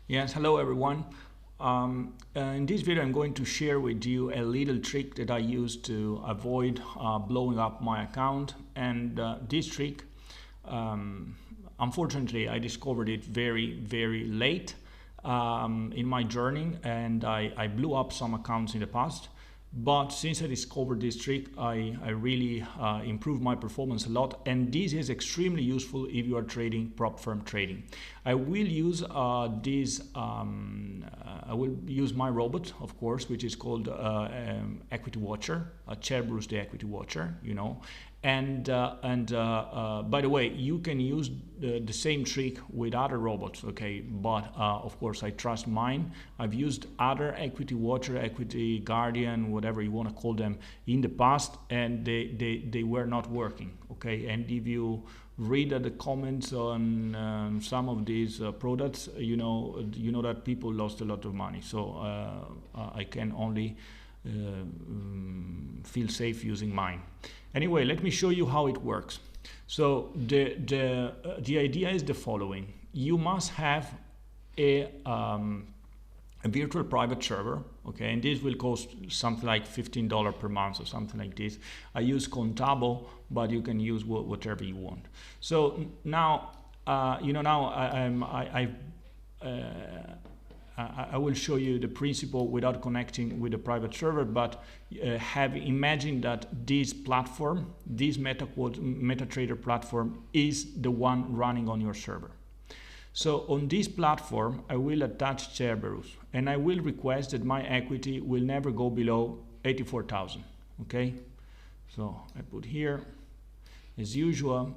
Yes, hello everyone. In this video I'm going to share with you a little trick that I use to avoid blowing up my account, and this trick unfortunately I discovered it very late in my journey, and I blew up some accounts in the past. But since I discovered this trick, I really improved my performance a lot, and this is extremely useful if you are trading prop firm trading. I will use I will use my robot, of course, which is called Equity Watcher, Cerberus the Equity Watcher, you know. And by the way, you can use the same trick with other robots, okay? But of course, I trust mine. I've used other Equity Watcher, Equity Guardian, whatever you want to call them, in the past, and they were not working, okay? And if you read the comments on some of these products, you know that people lost a lot of money. So I can only feel safe using mine. Anyway, let me show you how it works. So the idea is the following: you must have a virtual private server, okay, and this will cost something like $15 per month or something like this. I use Contabo, but you can use whatever you want. So now I will show you the principle without connecting with the private server, but have imagined that this platform, this MetaTrader platform, is the one running on your server. So on this platform, I will attach Cerberus, and I will request that my equity will never go below 84,000. Okay, so I put here, as usual,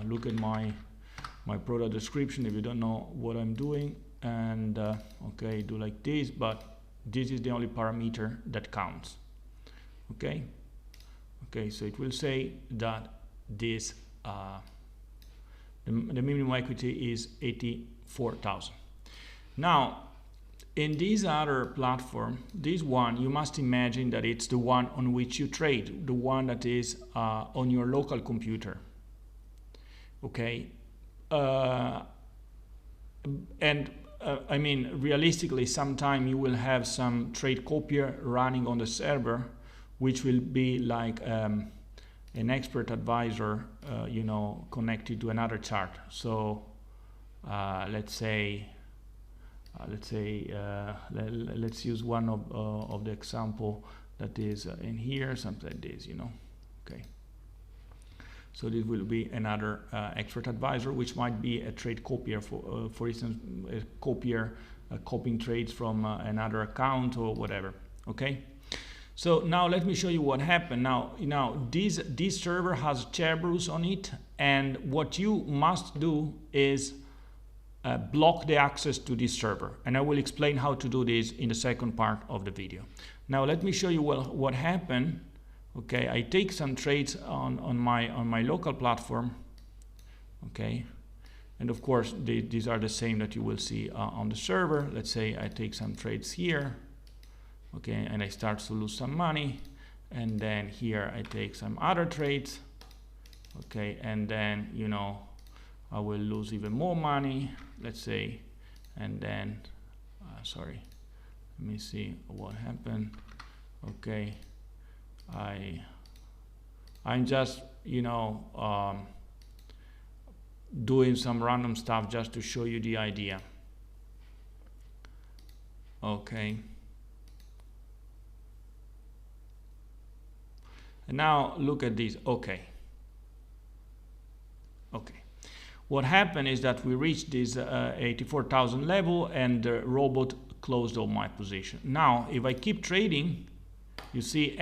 look at my product description if you don't know what I'm doing. And okay, do like this, but this is the only parameter that counts. Okay, so it will say that this the minimum equity is 84,000. Now in this other platform, this one, you must imagine that it's the one on which you trade, the one that is on your local computer. Okay, I mean, realistically, sometime you will have some trade copier running on the server, which will be like an expert advisor, connected to another chart. So let's use one of the example that is in here, something like this, okay. So this will be another expert advisor, which might be a trade copier, for instance, a copier copying trades from another account or whatever. Okay. So now let me show you what happened. Now this server has Cerberus on it, and what you must do is block the access to this server, and I will explain how to do this in the second part of the video. Now let me show you what happened. Okay, I take some trades on my local platform, okay, and of course these are the same that you will see on the server. Let's say I take some trades here, okay, and I start to lose some money, and then here I take some other trades, okay, and then I will lose even more money, let's say, and then sorry, let me see what happened. Okay, I'm just doing some random stuff just to show you the idea. Okay, and now look at this. Okay, what happened is that we reached this 84,000 level, and the robot closed all my position. Now if I keep trading, you see,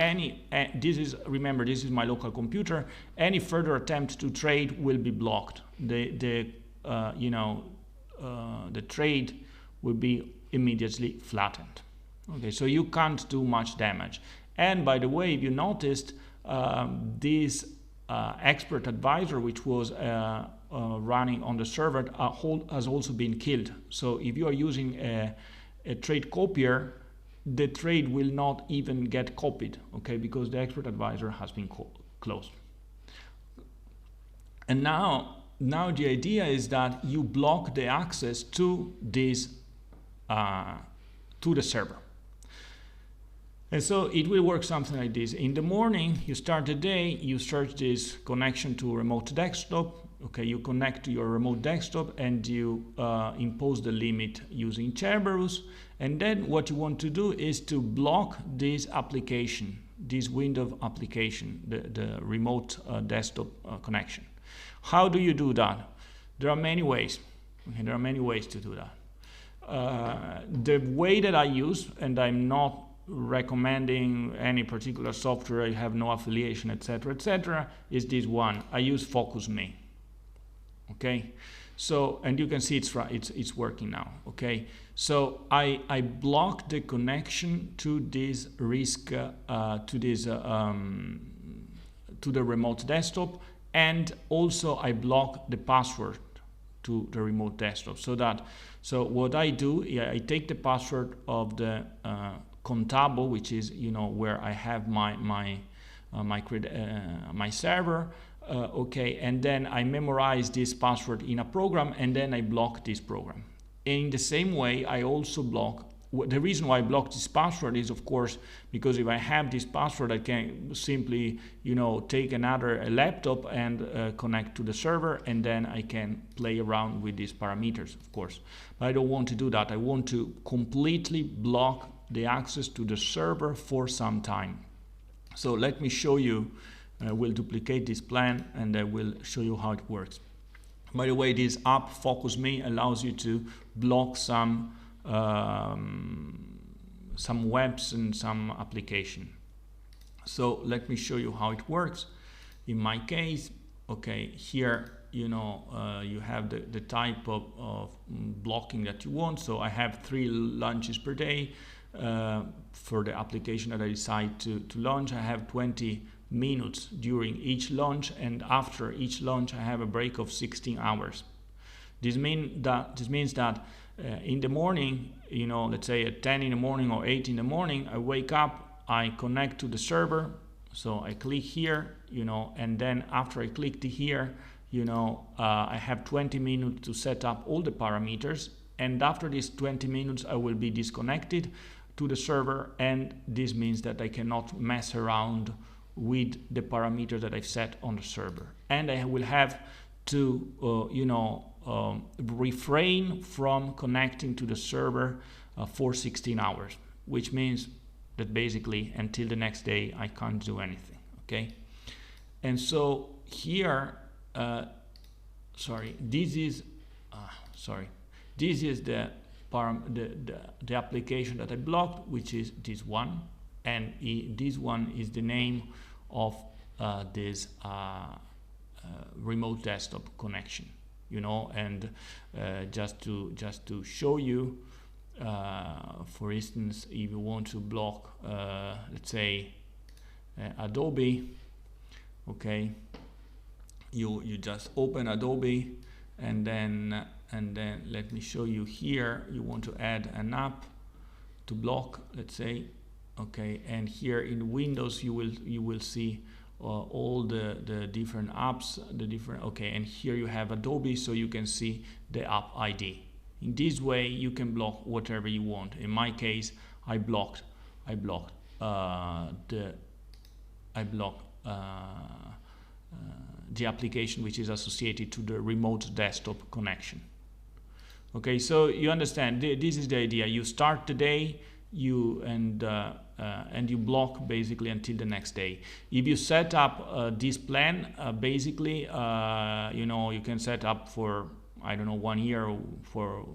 remember, this is my local computer. Any further attempt to trade will be blocked. The trade will be immediately flattened. Okay, so you can't do much damage. And by the way, if you noticed, this expert advisor, which was running on the server, has also been killed. So if you are using a trade copier, the trade will not even get copied, okay, because the expert advisor has been closed. And now now the idea is that you block the access to this to the server. And so it will work something like this. In the morning, you start the day, you search this connection to remote desktop. Okay, you connect to your remote desktop and you impose the limit using Cerberus. And then what you want to do is to block this application, this window application, the remote desktop connection. How do you do that? There are many ways. Okay, there are many ways to do that. The way that I use, and I'm not recommending any particular software, I have no affiliation, etc., is this one. I use FocusMe. Okay, so, and you can see it's working now. Okay, so I block the connection to this risk to the remote desktop, and also I block the password to the remote desktop. So what I do, I take the password of the Contabo, which is, you know, where I have my server. Okay, and then I memorize this password in a program, and then I block this program. In the same way, I also block. The reason why I block this password is, of course, because if I have this password, I can simply, you know, take a laptop and connect to the server, and then I can play around with these parameters, of course. But I don't want to do that. I want to completely block the access to the server for some time. So let me show you. We'll duplicate this plan, and I will show you how it works. By the way, this app FocusMe allows you to block some webs and some application. So let me show you how it works. In my case, okay, here, you know, you have the type of blocking that you want. So I have 3 lunches per day. For the application that I decide to launch, I have 20 minutes during each launch, and after each launch I have a break of 16 hours. This means that in the morning, you know, let's say at 10 in the morning or 8 in the morning, I wake up, I connect to the server, so I click here, you know, and then after I clicked here, you know, I have 20 minutes to set up all the parameters, and after these 20 minutes I will be disconnected to the server, and this means that I cannot mess around with the parameters that I've set on the server, and I will have to refrain from connecting to the server for 16 hours, which means that basically until the next day I can't do anything. Okay, and so here this is the application that I blocked, which is this one, and this one is the name of this remote desktop connection, you know. And just to show you, for instance, if you want to block let's say Adobe, okay, you just open Adobe, and then let me show you here. You want to add an app to block, let's say. Okay, and here in Windows you will see all the different apps, okay, and here you have Adobe, so you can see the app ID. In this way you can block whatever you want. In my case, I blocked the application which is associated to the remote desktop connection. Okay, so you understand, this is the idea. You start the day, and you block basically until the next day. If you set up this plan, basically, you know, you can set up for, I don't know, 1 year, or for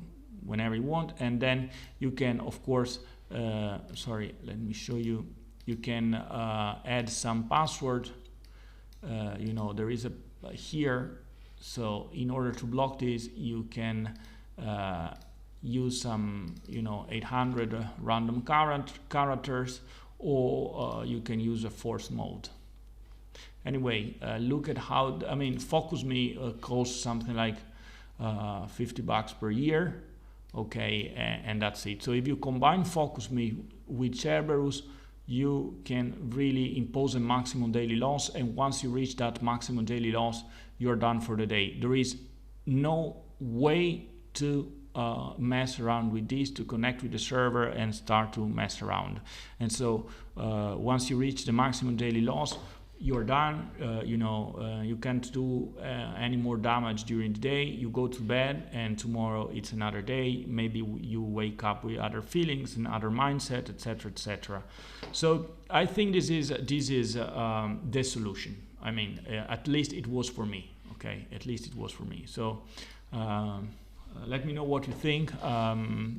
whenever you want, and then you can, of course, let me show you. You can add some password. You know, there is a here. So in order to block this, you can use some, you know, 800 random characters, or you can use a force mode. Anyway, look at how, I mean, FocusMe costs something like $50 per year, okay, and that's it. So if you combine FocusMe with Cerberus, you can really impose a maximum daily loss, and once you reach that maximum daily loss, you're done for the day. There is no way to mess around with this, to connect with the server and start to mess around. And so once you reach the maximum daily loss, you're done. You can't do any more damage during the day. You go to bed, and tomorrow it's another day. Maybe you wake up with other feelings and other mindset, etc., etc. So I think this is the solution. I mean, at least it was for me. Okay, at least it was for me. So let me know what you think.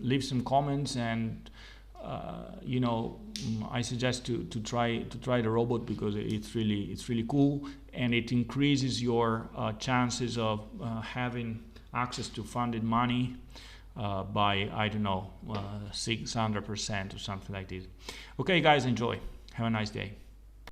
Leave some comments, and I suggest to try the robot, because it's really cool, and it increases your chances of having access to funded money by, I don't know, 600% or something like this. Okay, guys, enjoy. Have a nice day.